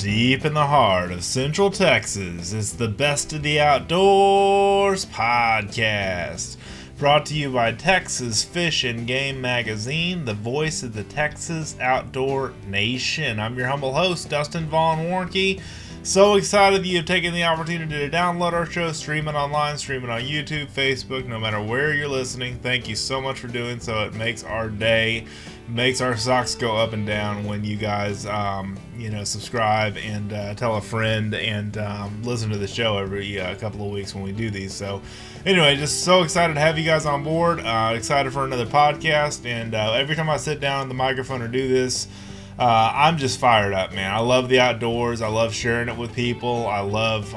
deep in the heart of Central Texas, it's the Best of the Outdoors podcast. Brought to you by Texas Fish and Game Magazine, the voice of the Texas outdoor nation. I'm your humble host, Dustin Vaughn Warnke. So excited that you've taken the opportunity to download our show, stream it online, stream it on YouTube, Facebook, no matter where you're listening. Thank you so much for doing so. It makes our day, makes our socks go up and down when you guys, subscribe and tell a friend and listen to the show every couple of weeks when we do these. So anyway, just so excited to have you guys on board. Excited for another podcast. And every time I sit down on the microphone or do this, I'm just fired up, man. I love the outdoors. I love sharing it with people. I love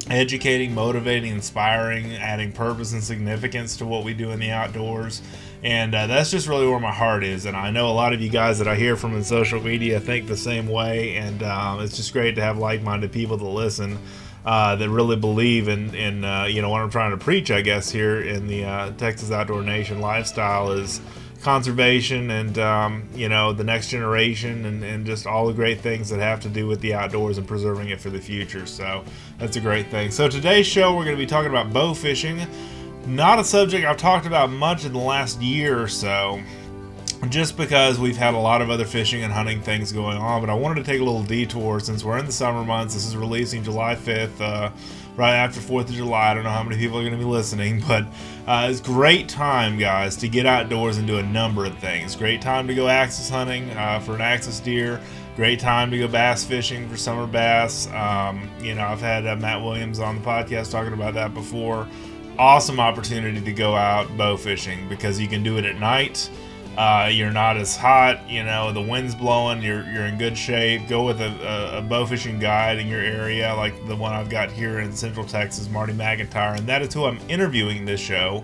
educating, motivating, inspiring, adding purpose and significance to what we do in the outdoors. And that's just really where my heart is. And I know a lot of you guys that I hear from in social media think the same way. And it's just great to have like-minded people to listen that really believe in what I'm trying to preach, I guess, here in the Texas Outdoor Nation lifestyle is conservation and the next generation and just all the great things that have to do with the outdoors and preserving it for the future. So that's a great thing. So today's show, we're going to be talking about bow fishing. Not a subject I've talked about much in the last year or so, just because we've had a lot of other fishing and hunting things going on, but I wanted to take a little detour since we're in the summer months. This is releasing July 5th, right after 4th of July. I don't know how many people are going to be listening, but it's a great time, guys, to get outdoors and do a number of things. Great time to go axis hunting for an axis deer. Great time to go bass fishing for summer bass. I've had Matt Williams on the podcast talking about that before. Awesome opportunity to go out bow fishing because you can do it at night. You're not as hot, the wind's blowing, you're in good shape. Go with a bow fishing guide in your area, like the one I've got here in Central Texas, Marty McIntyre, and that is who I'm interviewing this show.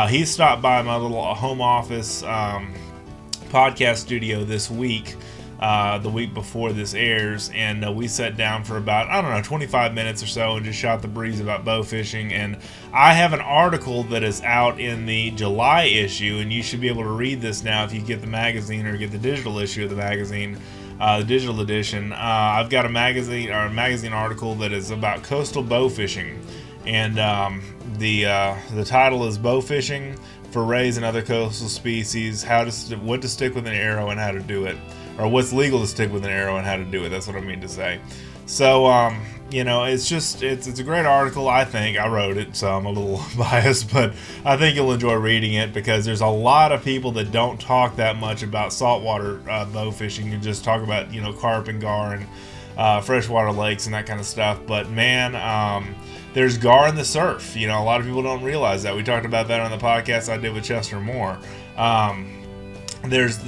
He stopped by my little home office podcast studio this week, the week before this airs, and we sat down for about, 25 minutes or so and just shot the breeze about bow fishing. And I have an article that is out in the July issue, and you should be able to read this now if you get the magazine or get the digital issue of the magazine, the digital edition. I've got a magazine article that is about coastal bow fishing, and the title is Bow Fishing for Rays and Other Coastal Species, what to stick with an arrow and how to do it. Or what's legal to stick with an arrow and how to do it. That's what I mean to say. So, it's a great article, I think. I wrote it, so I'm a little biased, but I think you'll enjoy reading it because there's a lot of people that don't talk that much about saltwater bow fishing and just talk about, carp and gar and freshwater lakes and that kind of stuff. But, man, there's gar in the surf. A lot of people don't realize that. We talked about that on the podcast I did with Chester Moore. There's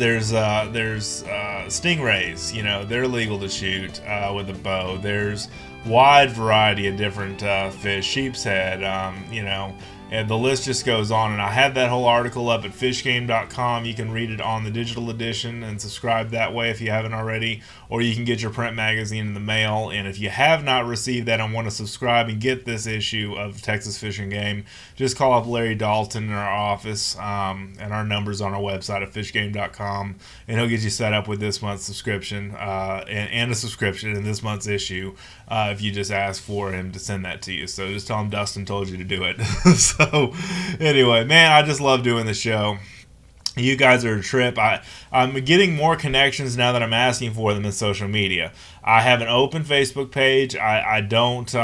stingrays, they're legal to shoot with a bow. There's wide variety of different fish, sheep's head, and the list just goes on. And I have that whole article up at fishgame.com. You can read it on the digital edition and subscribe that way if you haven't already, or you can get your print magazine in the mail. And if you have not received that and want to subscribe and get this issue of Texas Fish and Game, just call up Larry Dalton in our office, and our number's on our website at fishgame.com, and he'll get you set up with this month's subscription and a subscription in this month's issue if you just ask for him to send that to you. So just tell him Dustin told you to do it. So anyway, man, I just love doing the show. You guys are a trip. I'm getting more connections now that I'm asking for them in social media. I have an open Facebook page. I don't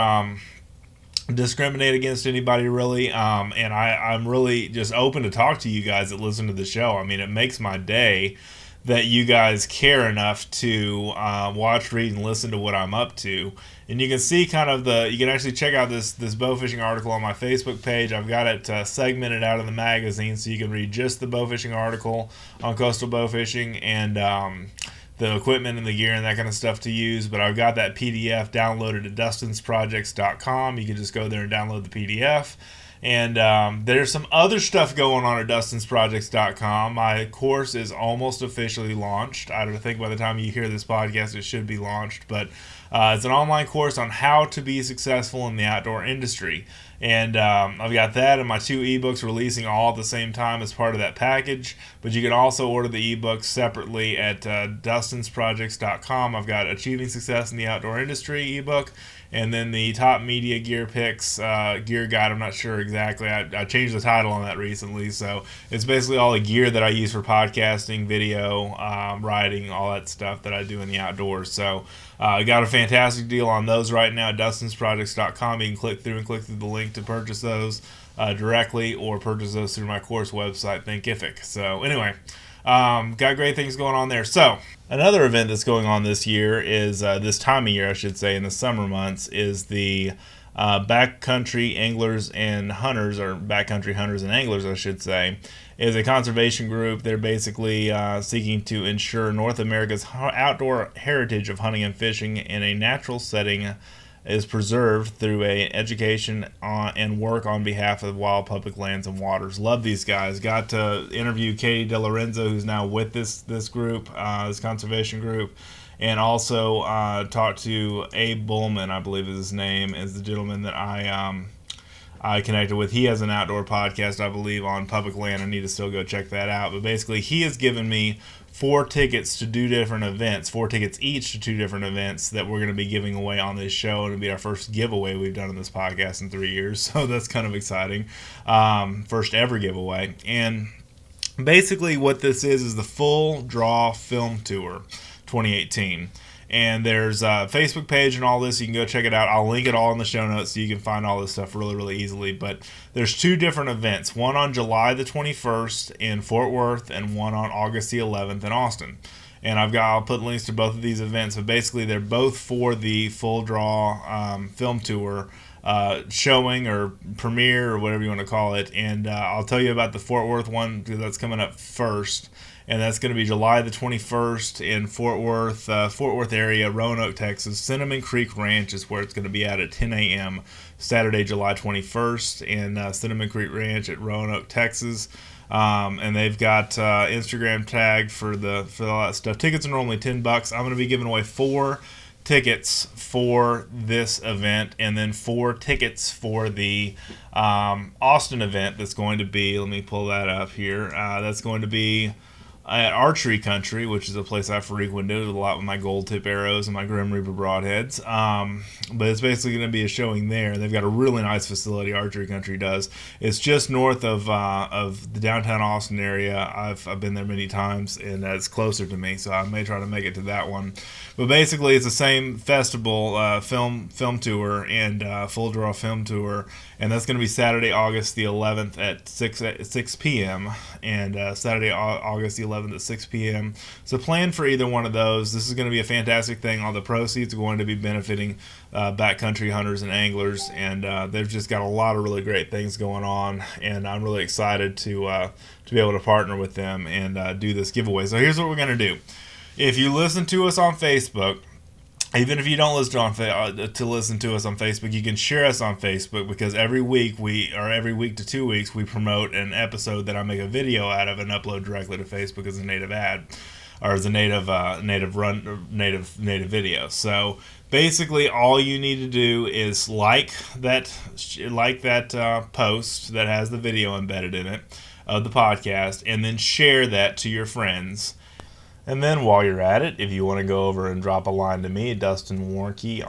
discriminate against anybody really, and I'm really just open to talk to you guys that listen to the show. I mean, it makes my day that you guys care enough to watch, read, and listen to what I'm up to. And you can see you can actually check out this bow fishing article on my Facebook page. I've got it segmented out of the magazine, so you can read just the bow fishing article on coastal bow fishing and the equipment and the gear and that kind of stuff to use. But I've got that PDF downloaded at dustinsprojects.com. You can just go there and download the PDF. And there's some other stuff going on at dustinsprojects.com. My course is almost officially launched. I don't think by the time you hear this podcast it should be launched, but it's an online course on how to be successful in the outdoor industry. And I've got that and my 2 ebooks releasing all at the same time as part of that package. But you can also order the ebooks separately at dustinsprojects.com. I've got Achieving Success in the Outdoor Industry ebook, and then the Top Media Gear Picks gear guide. I'm not sure exactly. I changed the title on that recently. So it's basically all the gear that I use for podcasting, video, writing, all that stuff that I do in the outdoors. So I got a fantastic deal on those right now at dustinsprojects.com. You can click through the link to purchase those directly, or purchase those through my course website, Thinkific. So anyway, got great things going on there. So another event that's going on this year is this time of year, I should say, in the summer months, is the Backcountry Anglers and Hunters, or Backcountry Hunters and Anglers, I should say, is a conservation group. They're basically seeking to ensure North America's outdoor heritage of hunting and fishing in a natural setting is preserved through a education and work on behalf of wild public lands and waters. Love these guys. Got to interview Katie DeLorenzo, who's now with this group, this conservation group, and also talked to Abe Bullman, I believe is his name, is the gentleman that I connected with. He has an outdoor podcast, I believe, on public land. I need to still go check that out. But basically, he has given me 4 tickets to 2 different events, 4 tickets each to 2 different events that we're going to be giving away on this show. It'll be our first giveaway we've done on this podcast in 3 years, so that's kind of exciting. First ever giveaway. And basically what this is the Full Draw Film Tour 2018. And there's a Facebook page and all this. You can go check it out. I'll link it all in the show notes so you can find all this stuff really, really easily. But there's 2 different events. One on July the 21st in Fort Worth, and one on August the 11th in Austin. And I'll put links to both of these events. But basically, they're both for the Full Draw Film Tour showing or premiere or whatever you want to call it. And I'll tell you about the Fort Worth one because that's coming up first. And that's going to be July the 21st in Fort Worth area, Roanoke, Texas. Cinnamon Creek Ranch is where it's going to be at 10 a.m. Saturday, July 21st in Cinnamon Creek Ranch at Roanoke, Texas. And they've got Instagram tag for all that stuff. Tickets are normally $10. I'm going to be giving away 4 tickets for this event, and then 4 tickets for the Austin event that's going to be, let me pull that up here, that's going to be at Archery Country, which is a place I frequented a lot with my gold tip arrows and my Grim Reaper broadheads. But it's basically going to be a showing there. They've got a really nice facility, Archery Country does. It's just north of the downtown Austin area. I've been there many times, and it's closer to me, so I may try to make it to that one. But basically, it's the same festival, film tour and Full Draw Film Tour, and that's going to be Saturday, August the 11th at 6 p.m. and Saturday, August the 11th at 6 p.m. So plan for either one of those. This is going to be a fantastic thing. All the proceeds are going to be benefiting Backcountry Hunters and Anglers, and they've just got a lot of really great things going on, and I'm really excited to be able to partner with them and do this giveaway. So here's what we're going to do. If you listen to us on Facebook, even if you don't listen to us on Facebook, you can share us on Facebook, because every week to 2 weeks we promote an episode that I make a video out of and upload directly to Facebook as a native ad, or as a native video. So basically, all you need to do is like that post that has the video embedded in it of the podcast, and then share that to your friends. And then while you're at it, if you want to go over and drop a line to me, Dustin Warnke,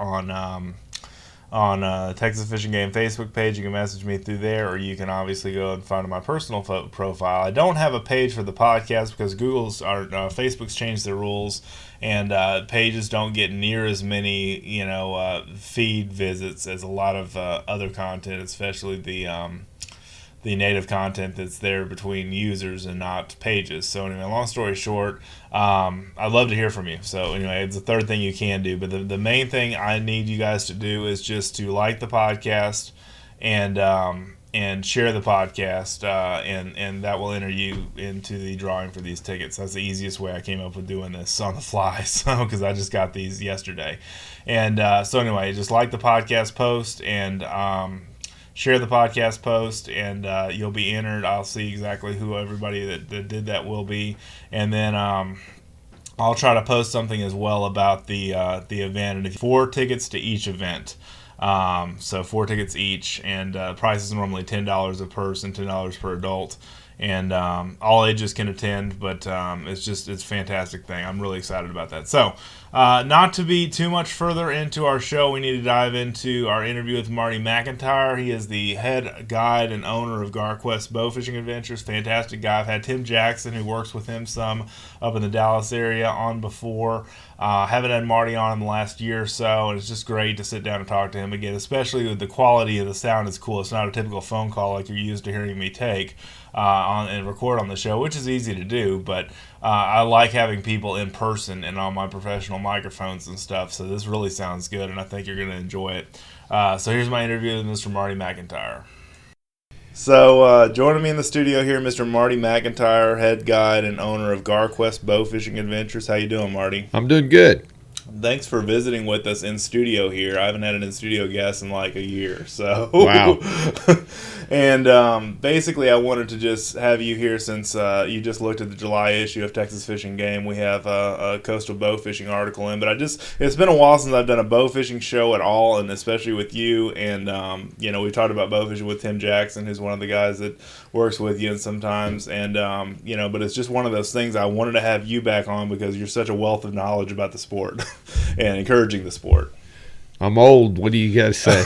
on Texas Fishing Game Facebook page, you can message me through there, or you can obviously go and find my personal profile. I don't have a page for the podcast because Facebook's changed their rules, and pages don't get near as many feed visits as a lot of other content, especially the native content that's there between users and not pages. So anyway, long story short, I'd love to hear from you. So anyway, it's the third thing you can do. But the main thing I need you guys to do is just to like the podcast and share the podcast, and that will enter you into the drawing for these tickets. That's the easiest way I came up with doing this on the fly, so because I just got these yesterday. And so anyway, just like the podcast post and share the podcast post, and you'll be entered. I'll see exactly who everybody that did that will be, and then I'll try to post something as well about the event. And 4 tickets to each event. So 4 tickets each, and price is normally $10 a person, $10 per adult, and all ages can attend. But it's a fantastic thing. I'm really excited about that. So not to be too much further into our show, we need to dive into our interview with Marty McIntyre. He is the head guide and owner of GARQUEST Bowfishing Adventures. Fantastic guy. I've had Tim Jackson, who works with him some up in the Dallas area, on before. Haven't had Marty on in the last year or so, and it's just great to sit down and talk to him again, especially with the quality of the sound is cool. It's not a typical phone call like you're used to hearing me take and record on the show, which is easy to do, but I like having people in person and on my professional microphones and stuff, so this really sounds good, and I think you're going to enjoy it. So here's my interview with Mr. Marty McIntyre. So joining me in the studio here, Mr. Marty McIntyre, head guide and owner of GARQUEST Bowfishing Adventures. How you doing, Marty? I'm doing good. Thanks for visiting with us in studio here. I haven't had an in-studio guest in like a year, so. Wow. And basically I wanted to just have you here since you just looked at the July issue of Texas Fish and Game. We have a coastal bowfishing article in, but it's been a while since I've done a bowfishing show at all, and especially with you. And, we talked about bowfishing with Tim Jackson, who's one of the guys that works with you and sometimes. And, but it's just one of those things I wanted to have you back on because you're such a wealth of knowledge about the sport and encouraging the sport. I'm old. What do you guys say?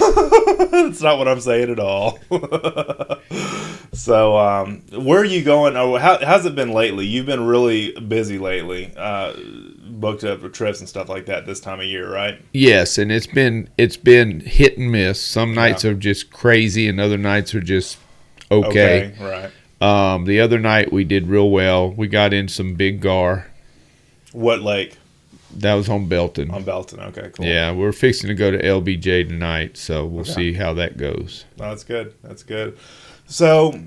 That's not what I'm saying at all. So, where are you going? Or how's it been lately? You've been really busy lately, booked up for trips and stuff like that this time of year, right? Yes, and it's been hit and miss. Some nights are just crazy, and other nights are just okay. Right. The other night we did real well. We got in some big gar. What lake? That was on Belton. On Belton, okay, cool. Yeah, we're fixing to go to LBJ tonight, so we'll see how that goes. No, that's good. That's good. So,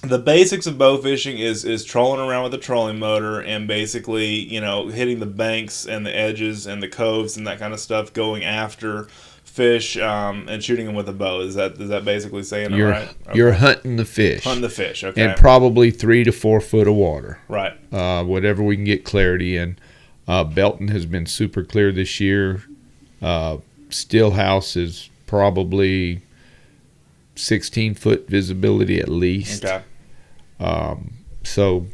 the basics of bowfishing is trolling around with a trolling motor and basically, hitting the banks and the edges and the coves and that kind of stuff, going after fish and shooting them with a bow. Is that basically saying it right? Okay. You're hunting the fish. Hunting the fish, okay. And probably 3 to 4 foot of water. Right. Whatever we can get clarity in. Belton has been super clear this year. Stillhouse is probably 16-foot visibility at least. Okay. So,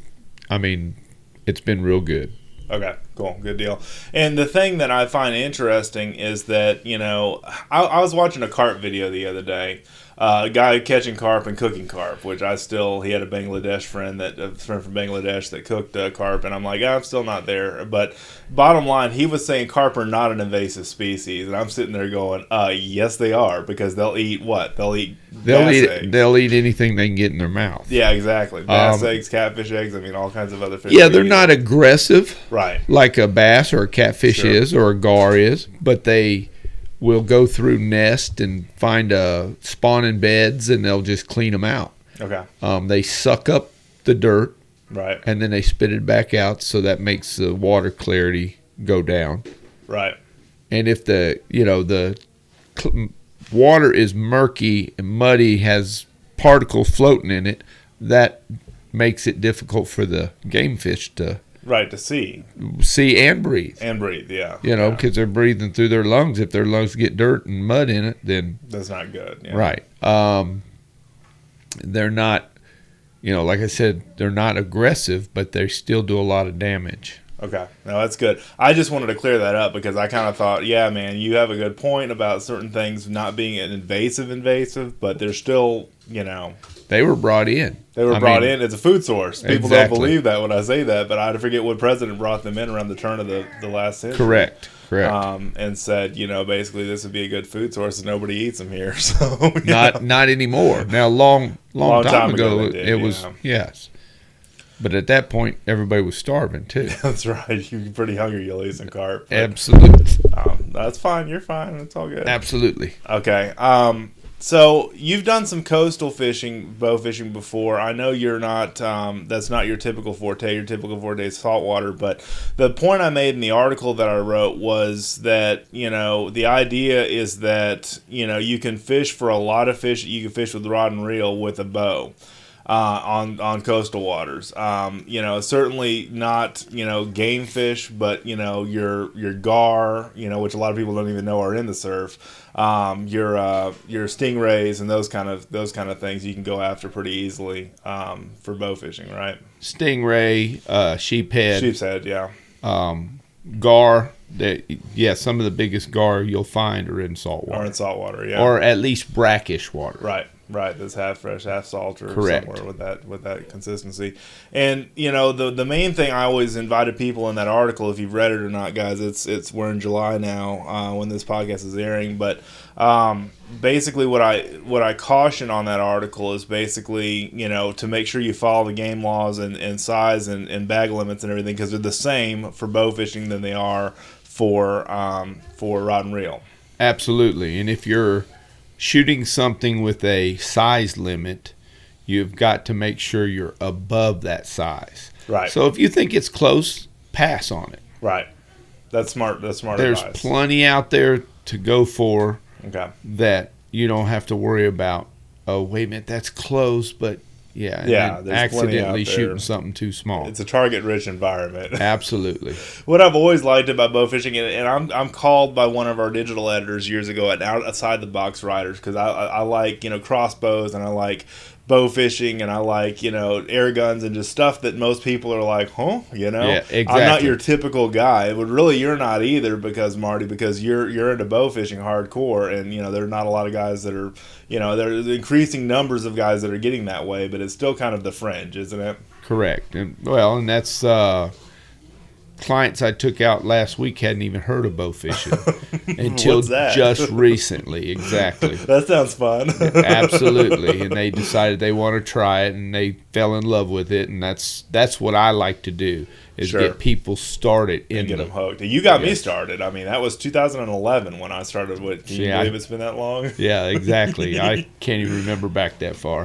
it's been real good. Okay, cool. Good deal. And the thing that I find interesting is that, I was watching a carp video the other day. A guy catching carp and cooking carp, which he had a Bangladesh friend from Bangladesh that cooked carp, and I'm like, I'm still not there. But bottom line, he was saying carp are not an invasive species, and I'm sitting there going, yes, they are, because they'll eat what? They'll eat eggs. They'll eat anything they can get in their mouth. Yeah, exactly. Bass eggs, catfish eggs, all kinds of other fish. Yeah, they're not aggressive, right? Like a bass or a catfish is, or a gar is, but they will go through nest and find spawning beds, and they'll just clean them out. Okay. They suck up the dirt, right, and then they spit it back out, so that makes the water clarity go down. Right. And if the water is murky and muddy, has particles floating in it, that makes it difficult for the game fish to see and breathe. And breathe, yeah. Because they're breathing through their lungs. If their lungs get dirt and mud in it, then that's not good. Yeah. Right. They're not, like I said, they're not aggressive, but they still do a lot of damage. Okay. No, that's good. I just wanted to clear that up because I kind of thought, yeah, man, you have a good point about certain things not being an invasive, but they're still, They were brought in. They were brought in as a food source. People exactly. don't believe that when I say that, but I forget what president brought them in around the turn of the last century. Correct. And said, basically this would be a good food source and nobody eats them here. So not anymore. Now, long time ago it was, yeah. Yes. But at that point, everybody was starving, too. That's right. You're pretty hungry. You'll eat some carp. Absolutely. That's fine. You're fine. It's all good. Absolutely. Okay. So you've done some coastal fishing, bow fishing before. I know you're not. That's not your typical forte. Your typical forte is saltwater. But the point I made in the article that I wrote was that the idea is that you can fish for a lot of fish. You can fish with rod and reel with a bow. On coastal waters, certainly not game fish, but your gar, which a lot of people don't even know are in the surf. Your stingrays and those kind of things you can go after pretty easily for bow fishing, right? Stingray, sheep's head, yeah. Gar, some of the biggest gar you'll find are in saltwater. Yeah. Or at least brackish water. Right, that's half fresh, half salt, or correct. Somewhere with that consistency. And the main thing I always invited people in that article, if you've read it or not, guys, it's we're in July now when this podcast is airing, but basically what I caution on that article is basically to make sure you follow the game laws and size and bag limits and everything, because they're the same for bow fishing than they are for rod and reel. Absolutely, and if you're shooting something with a size limit, you've got to make sure you're above that size. Right. So if you think it's close, pass on it. Right. That's smart. There's advice. Plenty out there to go for. Okay. That you don't have to worry about. Oh, wait a minute, that's close, but there's accidentally shooting something too small. It's a target-rich environment. Absolutely. What I've always liked about bow fishing, and I'm called by one of our digital editors years ago an outside the box writers, because I like crossbows, and I like bow fishing, and I like air guns and just stuff that most people are like, huh? Yeah, exactly. I'm not your typical guy, but really you're not either, because you're into bow fishing hardcore, and there are not a lot of guys that are there's increasing numbers of guys that are getting that way, but it's still kind of the fringe, isn't it? Correct. And that's clients I took out last week hadn't even heard of bow fishing until just recently. Exactly. That sounds fun. Absolutely. And they decided they want to try it, and they fell in love with it, and that's what I like to do, is get people started and get them hooked. You got me started. I mean, that was 2011 when I started. Can you believe it's been that long? Yeah, exactly. I can't even remember back that far.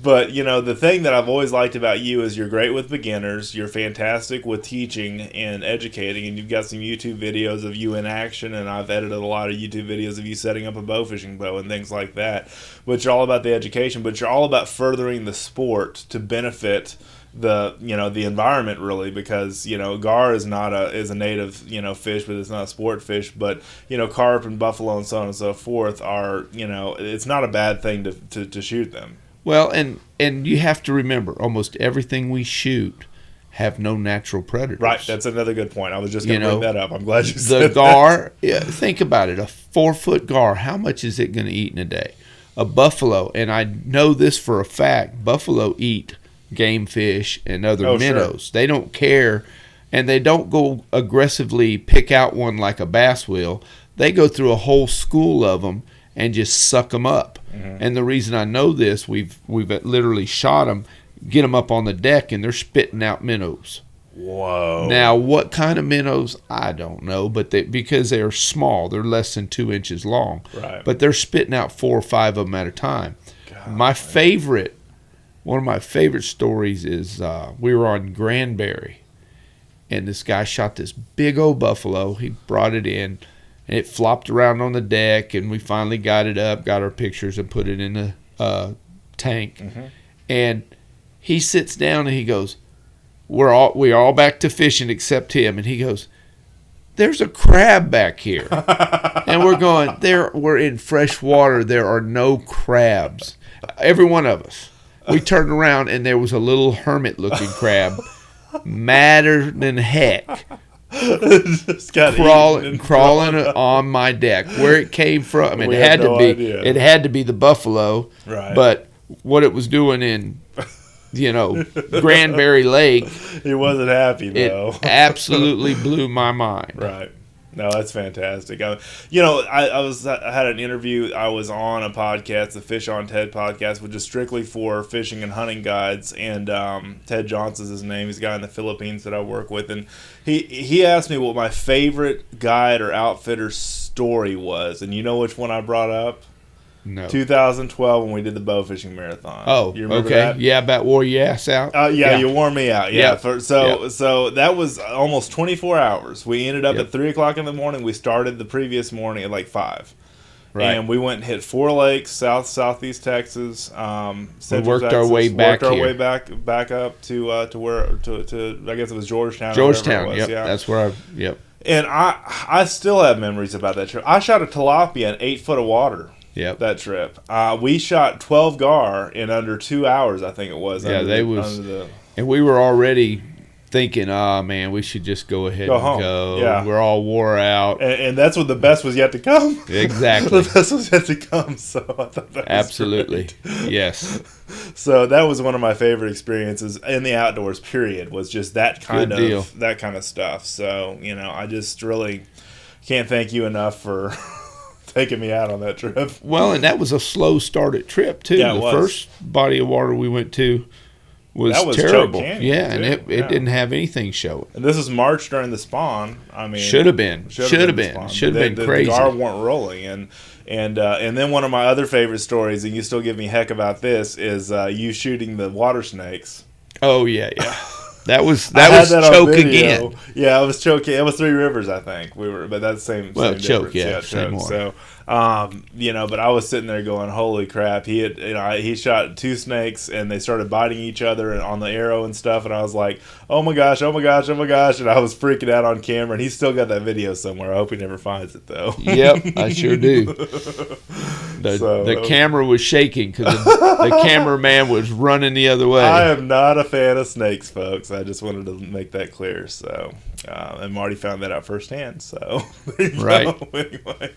But the thing that I've always liked about you is you're great with beginners. You're fantastic with teaching and educating, and you've got some YouTube videos of you in action, and I've edited a lot of YouTube videos of you setting up a bow fishing bow and things like that. But you're all about the education, but you're all about furthering the sport to benefit the environment, really, because gar is a native fish, but it's not a sport fish. But carp and buffalo and so on and so forth are it's not a bad thing to shoot them. Well, and you have to remember, almost everything we shoot have no natural predators. Right, that's another good point. I was just going to bring that up. I'm glad you said that. The gar, think about it, a 4-foot gar, how much is it going to eat in a day? A buffalo, and I know this for a fact, buffalo eat game fish and other minnows. Sure. They don't care, and they don't go aggressively pick out one like a bass will. They go through a whole school of them and just suck them up. Mm-hmm. And the reason I know this, we've literally shot them, get them up on the deck, and they're spitting out minnows. Whoa. Now, what kind of minnows, I don't know, but because they're small, they're less than 2 inches long. Right. But they're spitting out 4 or 5 of them at a time. God, one of my favorite stories is we were on Granbury, and this guy shot this big old buffalo. He brought it in, and it flopped around on the deck, and we finally got it up, got our pictures, and put it in a tank. Mm-hmm. And he sits down, and he goes, we're all back to fishing except him. And he goes, there's a crab back here. And we're going, we're in fresh water. There are no crabs. Every one of us. We turned around, and there was a little hermit-looking crab, madder than heck, crawling on my deck. Where it came from, I mean, it had to be the buffalo, right? But what it was doing in Granbury Lake, he wasn't happy though. It absolutely blew my mind. Right. No, that's fantastic. I had an interview. I was on a podcast, the Fish on Ted podcast, which is strictly for fishing and hunting guides. And Ted Johnson's his name. He's a guy in the Philippines that I work with. And he asked me what my favorite guide or outfitter story was. And you know which one I brought up? No. 2012 when we did the bowfishing marathon. Oh, you remember okay. that? Yeah, about wore your ass out. Yeah, you wore me out. Yeah. Yep. So that was almost 24 hours. We ended up Yep. at 3 o'clock in the morning. We started the previous morning at like 5. Right. And we went and hit 4 lakes, southeast Texas. We worked our way back Worked our here. way back up to where to I guess it was Georgetown. Georgetown. Was, Yep. yeah. That's where Yep. And I still have memories about that trip. I shot a tilapia in 8 foot of water. Yep. That trip. We shot 12 gar in under 2 hours, I think it was. Yeah, and we were already thinking, oh man, we should just go ahead and home. go. Yeah. We're all wore out. And that's what the best was yet to come. Exactly. The best was yet to come. So I thought that was Absolutely. great. Yes. So that was one of my favorite experiences in the outdoors. Period. Was just that kind of stuff. So I just really can't thank you enough for taking me out on that trip. Well, and that was a slow started trip too. Yeah, the it was. first body of water we went to was Choke terrible. Canyon, yeah, too. and it didn't have anything showing. And this is March during the spawn. I mean, Should have been crazy. The gar weren't rolling, and then one of my other favorite stories, and you still give me heck about this, is you shooting the water snakes. Oh yeah. That was that choke again. Yeah, it was choke. It was Three Rivers, I think. but that's same. Well, same choke, difference. yeah, same choke. So, but I was sitting there going, "Holy crap!" He shot 2 snakes, and they started biting each other on the arrow and stuff. And I was like, "Oh my gosh, oh my gosh, oh my gosh!" And I was freaking out on camera. And he's still got that video somewhere. I hope he never finds it though. Yep, I sure do. The camera was shaking because the cameraman was running the other way. I am not a fan of snakes, folks. I just wanted to make that clear. So, and Marty found that out firsthand. So, there you right. go. Anyway,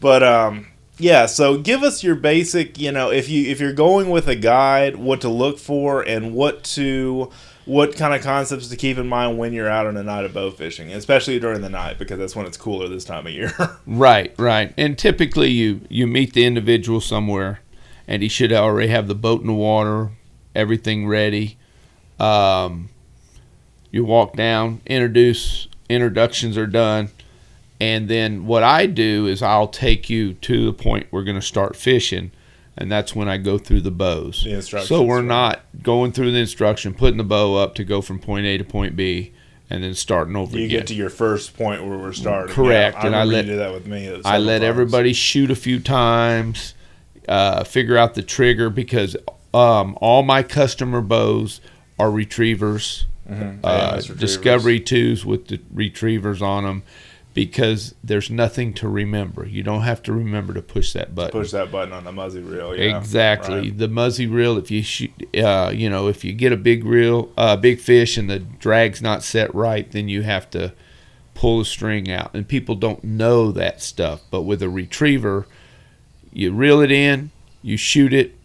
but yeah. So, give us your basic. If you're going with a guide, what to look for and what kind of concepts to keep in mind when you're out on a night of bow fishing, especially during the night, because that's when it's cooler this time of year. Right. And typically you meet the individual somewhere, and he should already have the boat in the water, everything ready. You walk down, introductions are done, and then what I do is I'll take you to the point we're going to start fishing. And that's when I go through the bows. The instructions, so we're not going through the instruction, putting the bow up to go from point A to point B, and then starting over again. You get to your first point where we're starting. Correct. Yeah, I remember you did that with me. I let everybody shoot a few times, figure out the trigger, because all my customer bows are retrievers, Discovery 2s with the retrievers on them. Because there's nothing to remember. You don't have to remember to push that button. Push that button on the muzzy reel. Yeah. Exactly. Right. The muzzy reel. If you shoot, if you get a big fish, and the drag's not set right, then you have to pull the string out. And people don't know that stuff. But with a retriever, you reel it in, you shoot it,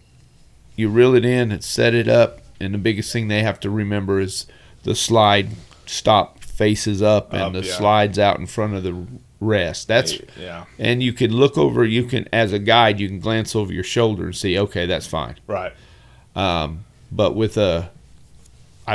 you reel it in, and set it up. And the biggest thing they have to remember is the slide stop faces up, and the slides out in front of the rest. That's and you can look over. You can, as a guide, you can glance over your shoulder and see, okay, that's fine. Right. But with I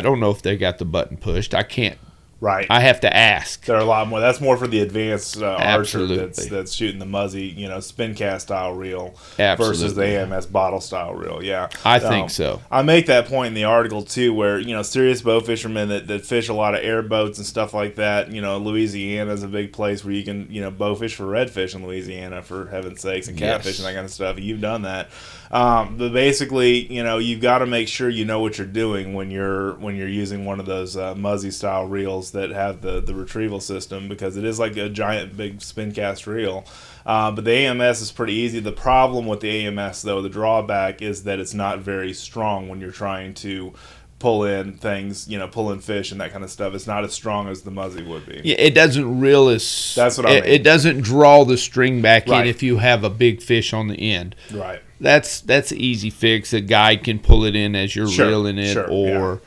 don't know if they got the button pushed. I can't. Right. I have to ask. There are a lot more. That's more for the advanced archer Absolutely. that's shooting the muzzy, spin cast style reel Absolutely. versus the AMS bottle style reel. Yeah, I think so. I make that point in the article too, where serious bow fishermen that fish a lot of airboats and stuff like that. Louisiana is a big place where you can bow fish for redfish in Louisiana, for heaven's sakes, and catfish and that kind of stuff. You've done that. But basically, you've got to make sure you know what you're doing when you're using one of those muzzy style reels that have the retrieval system, because it is like a giant big spin cast reel. But the AMS is pretty easy. The problem with the AMS, though, the drawback is that it's not very strong when you're trying to pull in things, pull in fish and that kind of stuff. It's not as strong as the muzzy would be. Yeah, it doesn't reel as. That's what I mean. It doesn't draw the string back Right. in if you have a big fish on the end. Right. That's an easy fix. A guide can pull it in as you're reeling it, or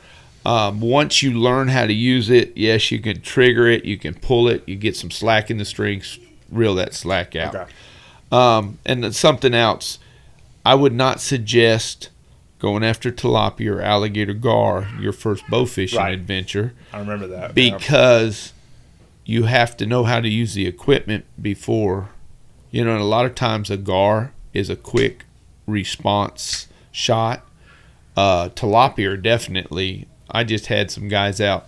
once you learn how to use it, yes, you can trigger it, you can pull it, you get some slack in the strings, reel that slack out. Okay. And then something else, I would not suggest going after tilapia or alligator gar your first bow fishing adventure. I remember that. Because you have to know how to use the equipment before, and a lot of times a gar is a quick response shot. Tilapia are definitely. I just had some guys out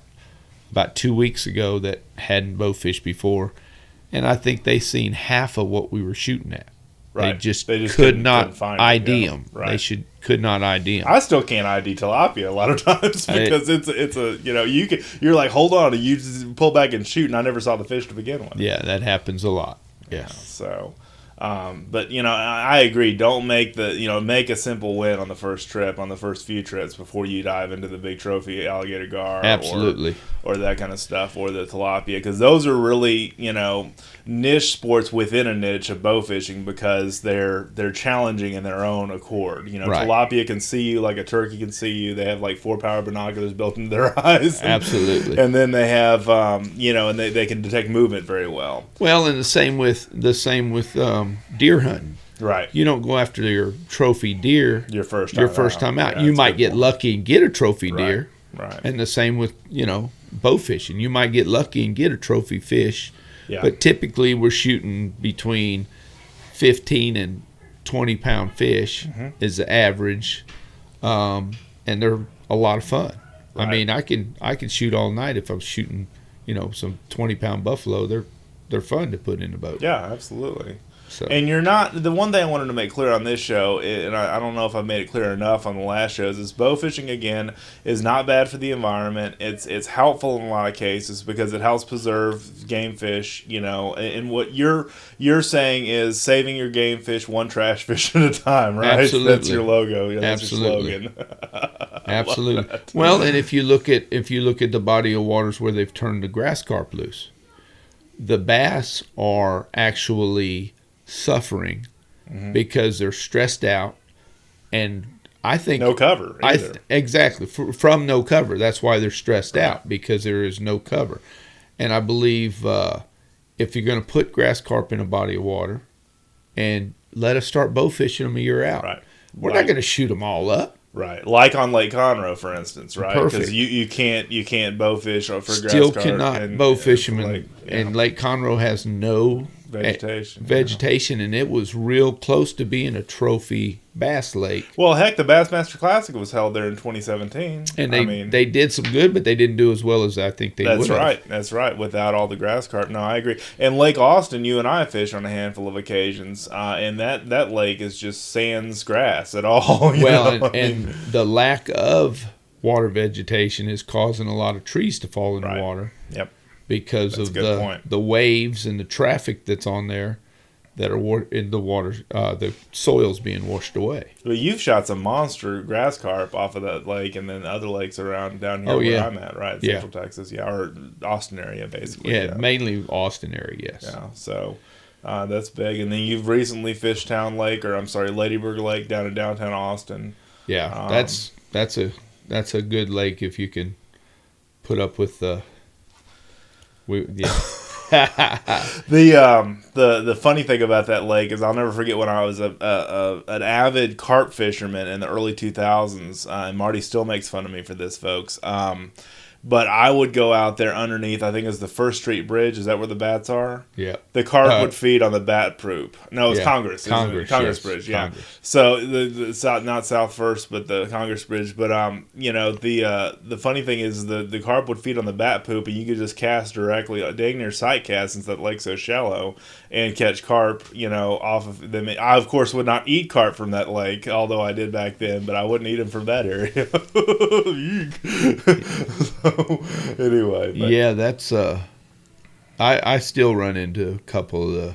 about 2 weeks ago that hadn't bowfished before, and I think they seen half of what we were shooting at. Right. They just could not ID them. Right. They could not ID them. I still can't ID tilapia a lot of times because it's a you're like, hold on, and you just pull back and shoot, and I never saw the fish to begin with. Yeah, that happens a lot. Yeah. So, but I agree. Don't make make a simple win on the first trip, on the first few trips before you dive into the big trophy alligator gar. Absolutely. Or that kind of stuff, or the tilapia, because those are really niche sports within a niche of bow fishing because they're challenging in their own accord. Right. Tilapia can see you like a turkey can see you. They have like 4-power binoculars built into their eyes. Absolutely. And then they have and they can detect movement very well. Well, and the same with deer hunting. Right. You don't go after your trophy deer your first time out. Yeah, you might get lucky and get a trophy deer. Right. And the same with bow fishing. You might get lucky and get a trophy fish. Yeah. But typically we're shooting between 15 and 20-pound fish is the average, and they're a lot of fun. Right. I mean, I can shoot all night if I'm shooting, some 20-pound buffalo. They're fun to put in the boat. Yeah, absolutely. So. And you're not, the one thing I wanted to make clear on this show, and I don't know if I've made it clear enough on the last shows, is bow fishing, again, is not bad for the environment. It's helpful in a lot of cases because it helps preserve game fish, and what you're saying is saving your game fish one trash fish at a time, right? Absolutely. That's your logo. That's Absolutely. your slogan. Absolutely. Well, and if you look at the body of waters where they've turned the grass carp loose, the bass are actually suffering because they're stressed out, and I think no cover either. Exactly, from no cover. That's why they're stressed out, because there is no cover. And I believe if you're going to put grass carp in a body of water and let us start bow fishing them a year out, we're not going to shoot them all up. Right, like on Lake Conroe, for instance, right? Perfect. Because you can't bow fish for grass carp. Still cannot bow fish them, and Lake Conroe has no vegetation, and it was real close to being a trophy bass lake. Well, heck, the Bassmaster Classic was held there in 2017, and they did some good, but they didn't do as well as I think they would have. That's right. Without all the grass carp, no, I agree. And Lake Austin, you and I fish on a handful of occasions, and that lake is just sans grass at all. And the lack of water vegetation is causing a lot of trees to fall in the water. Yep. Because of the waves and the traffic that's on there that are in the water, the soil's being washed away. Well, you've shot some monster grass carp off of that lake, and then other lakes around down here where I'm at, right? Central Texas, or Austin area, basically. Yeah, mainly Austin area, yes. Yeah, so that's big. And then you've recently fished Ladyburg Lake down in downtown Austin. Yeah, that's a good lake if you can put up with the. The funny thing about that lake is I'll never forget when I was an avid carp fisherman in the early 2000s, and Marty still makes fun of me for this, folks. But I would go out there underneath, I think it was the First Street Bridge. Is that where the bats are? Yeah. The carp would feed on the bat poop. No, it's Congress. Congress Bridge, yeah. Congress. So the South, not South First, but the Congress Bridge. But the funny thing is the carp would feed on the bat poop, and you could just cast directly, dang near sight cast, since that lake's so shallow, and catch carp, off of them. I of course would not eat carp from that lake, although I did back then, but I wouldn't eat them from that area. Anyway, yeah, that's I still run into a couple of the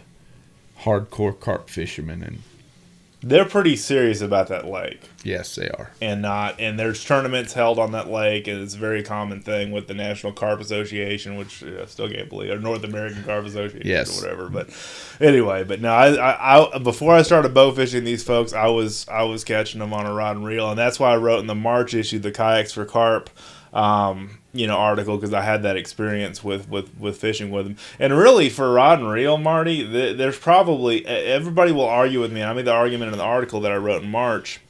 hardcore carp fishermen, and they're pretty serious about that lake. Yes, they are. And there's tournaments held on that lake, and it's a very common thing with the National Carp Association, which I still can't believe, or North American Carp Association, or whatever. But anyway, no, I before I started bow fishing these folks, I was catching them on a rod and reel, and that's why I wrote in the March issue the Kayaks for Carp article, because I had that experience with fishing with them. And really, for rod and reel, Marty, there's probably, everybody will argue with me. I made the argument in the article that I wrote in March.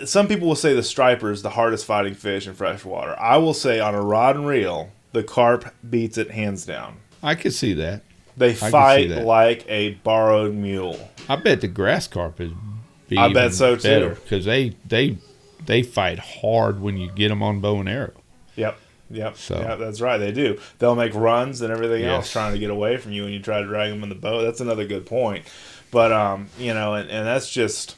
Some people will say the striper is the hardest fighting fish in freshwater. I will say on a rod and reel, the carp beats it hands down. I could see that. They fight like a borrowed mule. I bet the grass carp is. I bet so too. Because they fight hard when you get them on bow and arrow. Yep. So. Yeah, that's right. They do. They'll make runs and everything else trying to get away from you when you try to drag them in the boat. That's another good point. But you know, and that's just.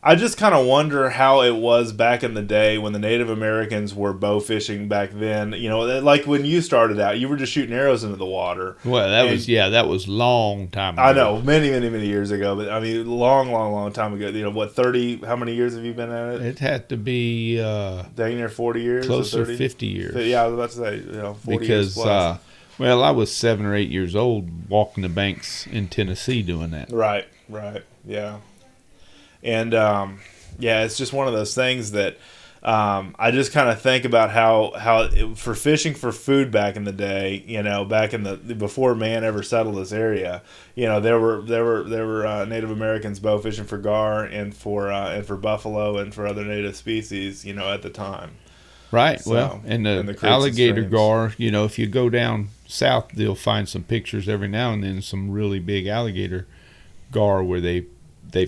I just kind of wonder how it was back in the day when the Native Americans were bow fishing back then. You know, like when you started out, you were just shooting arrows into the water. Well, that was long time ago. I know, many years ago. But I mean, long time ago. You know, what, 30? How many years have you been at it? It had to be dang near 40 years, closer to 50 years. Yeah, I was about to say, 40 because, years plus. Well, I was 7 or 8 years old walking the banks in Tennessee doing that. Right, yeah. And, it's just one of those things that I just kind of think about how for fishing for food back in the day, you know, back in the before man ever settled this area, you know, there were Native Americans bow fishing for gar and for buffalo and for other native species, you know, at the time. Right. So, well, and the alligator gar, you know, if you go down south, they'll find some pictures every now and then, some really big alligator gar where they've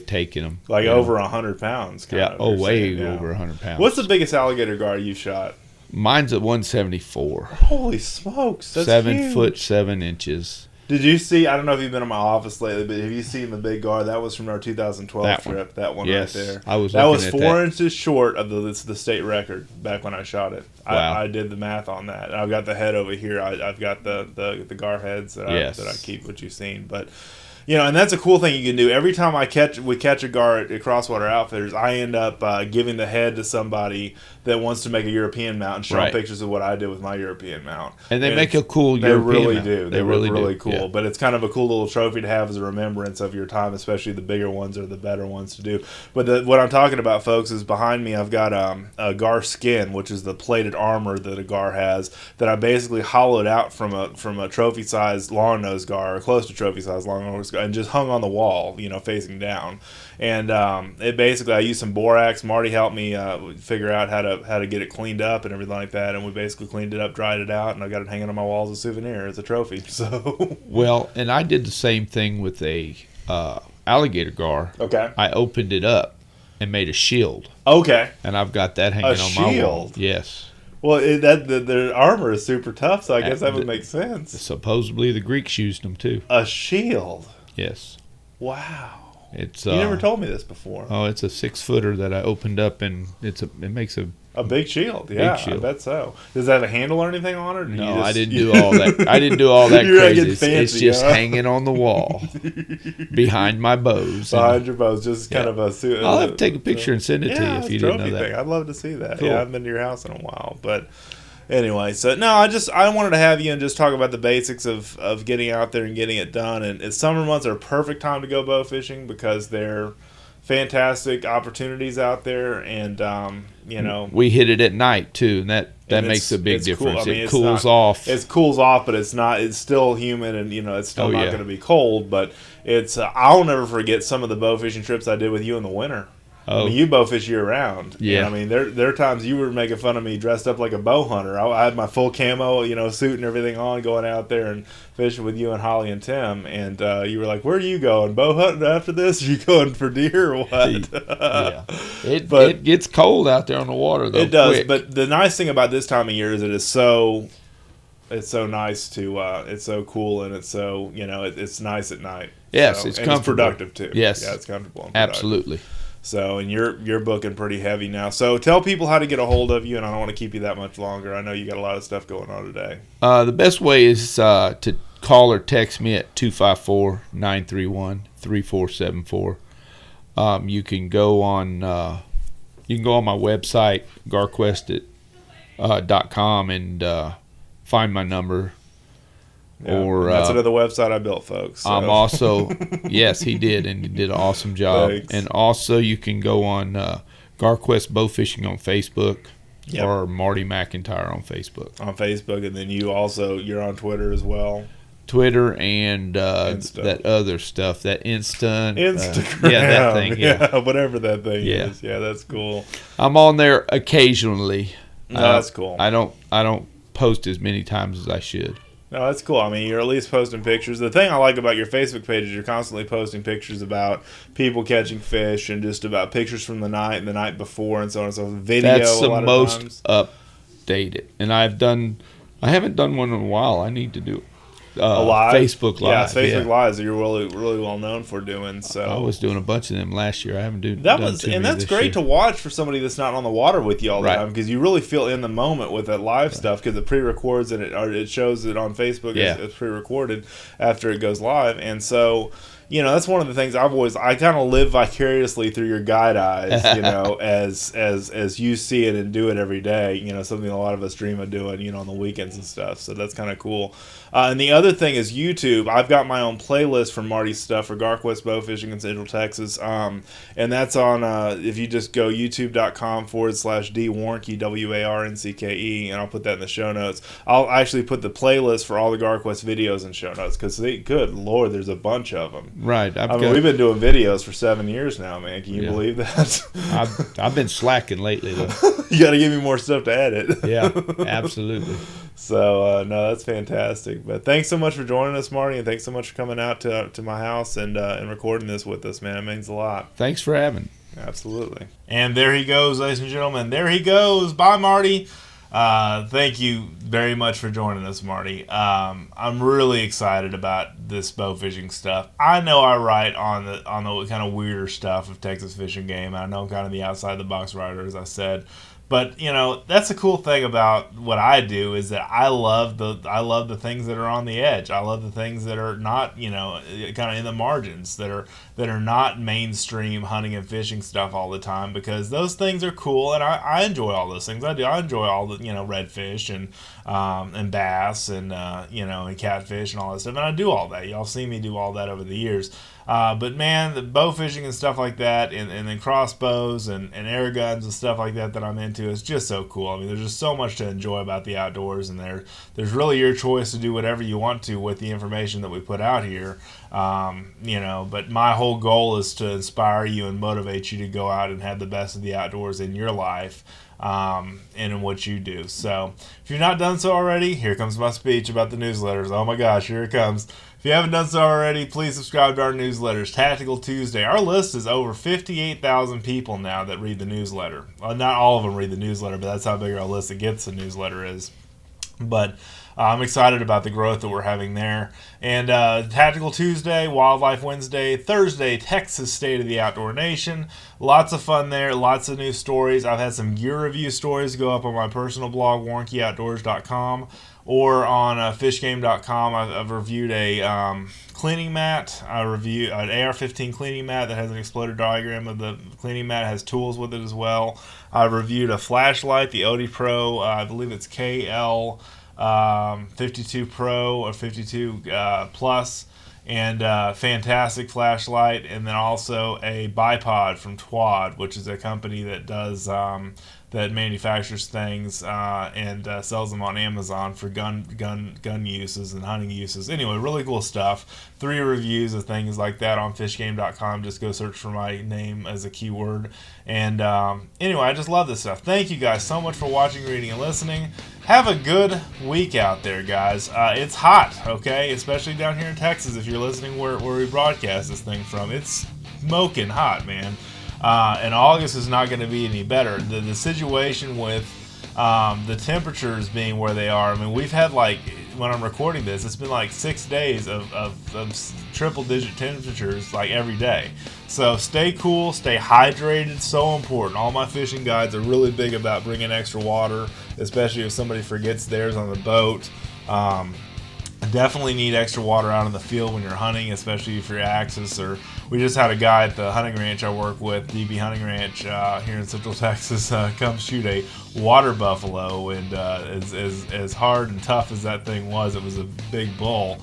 taken them. Like over 100 pounds. Way over 100 pounds. What's the biggest alligator gar you've shot? Mine's at 174. Holy smokes. That's 7 huge. foot 7 inches. Did you see, I don't know if you've been in my office lately, but have you seen the big gar? That was from our 2012 trip. That one right there. That was 4 inches short of the state record back when I shot it. Wow. I did the math on that. I've got the head over here. I've got the gar heads that I keep, what you've seen. But you know, and that's a cool thing you can do. Every time we catch a gar at Freshwater Outfitters, I end up giving the head to somebody that wants to make a European mount and show them pictures of what I did with my European mount. And they make a cool European mount. They really cool. Yeah. But it's kind of a cool little trophy to have as a remembrance of your time, especially the bigger ones are the better ones to do. But what I'm talking about, folks, is behind me I've got a gar skin, which is the plated armor that a gar has, that I basically hollowed out from a trophy-sized long-nosed gar, or close to trophy-sized long-nosed gar, and just hung on the wall, you know, facing down. And it basically, I used some borax. Marty helped me figure out how to get it cleaned up and everything like that. And we basically cleaned it up, dried it out, and I got it hanging on my wall as a souvenir, as a trophy. So well, and I did the same thing with a alligator gar. Okay. I opened it up and made a shield. Okay. And I've got that hanging on my wall. Yes. Well, the armor is super tough, so I guess that would make sense. Supposedly the Greeks used them too. A shield. Yes. Wow. It's you never told me this before. Oh, it's a 6-footer that I opened up, and it makes a big shield. Yeah, big shield. I bet so. Does that have a handle or anything on it? No, I didn't do all that. I didn't do all that crazy. Fancy, it's just hanging on the wall behind my bows. Behind your bows, just kind of a suit. I'll have to take a picture and send it to you if you didn't know that. I'd love to see that. Cool. Yeah, I haven't been to your house in a while, but. Anyway, so no, I wanted to have you and just talk about the basics of getting out there and getting it done. And summer months are a perfect time to go bow fishing because they're fantastic opportunities out there. And you know, we hit it at night too, and that makes a big difference. Cool. I mean, it cools off. It cools off, but it's not. It's still humid, and you know, it's still not going to be cold. But it's. I'll never forget some of the bow fishing trips I did with you in the winter. Oh. I mean, you bow fish year round. Yeah. And, I mean, there are times you were making fun of me dressed up like a bow hunter. I had my full camo, you know, suit and everything on, going out there and fishing with you and Holly and Tim. And you were like, "Where are you going? Bow hunting after this? Are you going for deer or what?" Yeah. It gets cold out there on the water, though. It does. Quick. But the nice thing about this time of year is it's so nice to it's so cool, and it's so, you know, it's nice at night. Yes, so, it's and comfortable. it's productive too. Yes. Yeah, it's comfortable and productive. Absolutely. So, and you're booking pretty heavy now. So tell people how to get a hold of you, and I don't want to keep you that much longer. I know you got a lot of stuff going on today. The best way is to call or text me at 254-931-3474. You can go on my website, GARQuested.com, and find my number. Yeah, or that's another website I built, folks. So. I'm also, yes, he did, and he did an awesome job. Thanks. And also, you can go on GARQuest Bowfishing on Facebook, or Marty McIntyre on Facebook. On Facebook, and then you're on Twitter as well. Twitter and that other stuff, that Instagram, that thing, whatever that thing is. Yeah, that's cool. I'm on there occasionally. No, that's cool. I don't post as many times as I should. No, that's cool. I mean, you're at least posting pictures. The thing I like about your Facebook page is you're constantly posting pictures about people catching fish and just about pictures from the night and the night before and so on and so forth. Video. That's the a lot most of times. updated, and I haven't done one in a while. I need to do A live? Facebook Live. Yeah, Facebook Lives that you're really well known for doing. So I was doing a bunch of them last year. I haven't done too many that's this great year. to watch for somebody that's not on the water with you all the Right. time, because you really feel in the moment with that live stuff, because it pre-records and it shows it on Facebook as pre-recorded after it goes live. And so, you know, that's one of the things I kind of live vicariously through your guide eyes, you know, as you see it and do it every day, you know, something a lot of us dream of doing, you know, on the weekends and stuff. So that's kind of cool. And the other thing is YouTube. I've got my own playlist for Marty's stuff for GARQUEST Bowfishing in Central Texas. And that's on, if you just go youtube.com/DWarnke, WARNCKE, and I'll put that in the show notes. I'll actually put the playlist for all the GARQUEST videos in show notes, because good Lord, there's a bunch of them. Right. We've been doing videos for 7 years now, man. Can you believe that? I've been slacking lately, though. You got to give me more stuff to edit. Yeah, absolutely. So, no, that's fantastic. But thanks so much for joining us, Marty, and thanks so much for coming out to my house and recording this with us, man. It means a lot. Thanks for having me. Absolutely. And there he goes, ladies and gentlemen. There he goes. Bye, Marty. Thank you very much for joining us, Marty. I'm really excited about this bow fishing stuff. I know I write on the kind of weirder stuff of Texas fishing game. I know I'm kind of the outside the box writer, as I said. But, you know, that's the cool thing about what I do, is that I love the things that are on the edge. I love the things that are not, you know, kind of in the margins, that are not mainstream hunting and fishing stuff all the time, because those things are cool, and I enjoy all those things. I do. I enjoy all the, you know, redfish and bass and you know, and catfish and all that stuff, and I do all that. Y'all see me do all that over the years. But man, the bow fishing and stuff like that, and then crossbows and air guns and stuff like that I'm into is just so cool. I mean, there's just so much to enjoy about the outdoors, and there's really your choice to do whatever you want to with the information that we put out here. You know, but my whole goal is to inspire you and motivate you to go out and have the best of the outdoors in your life. And in what you do. So if you've not done so already, here comes my speech about the newsletters. Oh my gosh, here it comes. If you haven't done so already, please subscribe to our newsletters. Tactical Tuesday. Our list is over 58,000 people now that read the newsletter. Well, not all of them read the newsletter, but that's how big our list that gets the newsletter is. But I'm excited about the growth that we're having there. And Tactical Tuesday, Wildlife Wednesday, Thursday, Texas State of the Outdoor Nation. Lots of fun there, lots of new stories. I've had some gear review stories go up on my personal blog, warnkeoutdoors.com, or on fishgame.com. I've reviewed a cleaning mat. I reviewed an AR-15 cleaning mat that has an exploder diagram of the cleaning mat. It has tools with it as well. I reviewed a flashlight, the Odie Pro. I believe it's KL 52 Pro or 52 Plus, and fantastic flashlight. And then also a bipod from Twad, which is a company that does that manufactures things and sells them on Amazon for gun uses and hunting uses. Anyway, really cool stuff. 3 reviews of things like that on fishgame.com. Just go search for my name as a keyword. And anyway, I just love this stuff. Thank you guys so much for watching, reading, and listening. Have a good week out there, guys. It's hot, okay? Especially down here in Texas, if you're listening where we broadcast this thing from. It's smoking hot, man. And August is not going to be any better. The situation with the temperatures being where they are, I mean, we've had, like, when I'm recording this, it's been like 6 days of triple-digit temperatures, like, every day. So stay cool, stay hydrated, so important. All my fishing guides are really big about bringing extra water, especially if somebody forgets theirs on the boat. Definitely need extra water out in the field when you're hunting, especially if you're axis. Or we just had a guy at the hunting ranch I work with, DB Hunting Ranch here in Central Texas, come shoot a water buffalo, and as hard and tough as that thing was, it was a big bull.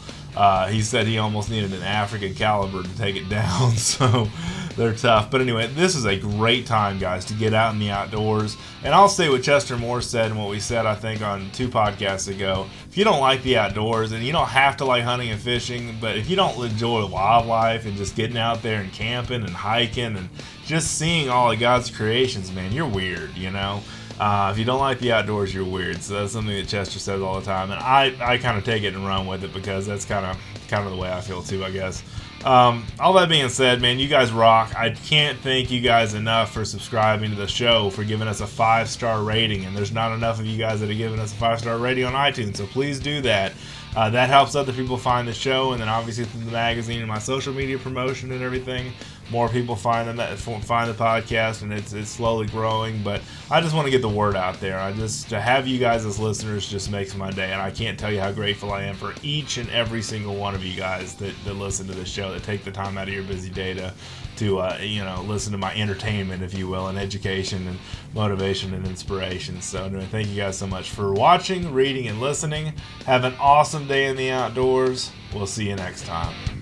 He said he almost needed an African caliber to take it down, so they're tough. But anyway, this is a great time, guys, to get out in the outdoors. And I'll say what Chester Moore said and what we said, I think, on 2 podcasts ago. If you don't like the outdoors, and you don't have to like hunting and fishing, but if you don't enjoy wildlife and just getting out there and camping and hiking and just seeing all of God's creations, man, you're weird, you know? If you don't like the outdoors, you're weird. So that's something that Chester says all the time, and I kind of take it and run with it because that's kind of the way I feel too, I guess. All that being said, man, you guys rock. I can't thank you guys enough for subscribing to the show, for giving us a 5-star rating, and there's not enough of you guys that have given us a 5-star rating on iTunes, so please do that. That helps other people find the show, and then obviously through the magazine and my social media promotion and everything, more people find the podcast, and it's slowly growing. But I just want to get the word out there. To have you guys as listeners just makes my day, and I can't tell you how grateful I am for each and every single one of you guys that listen to this show, that take the time out of your busy day to listen to my entertainment, if you will, and education and motivation and inspiration. So anyway, thank you guys so much for watching, reading, and listening. Have an awesome day in the outdoors. We'll see you next time.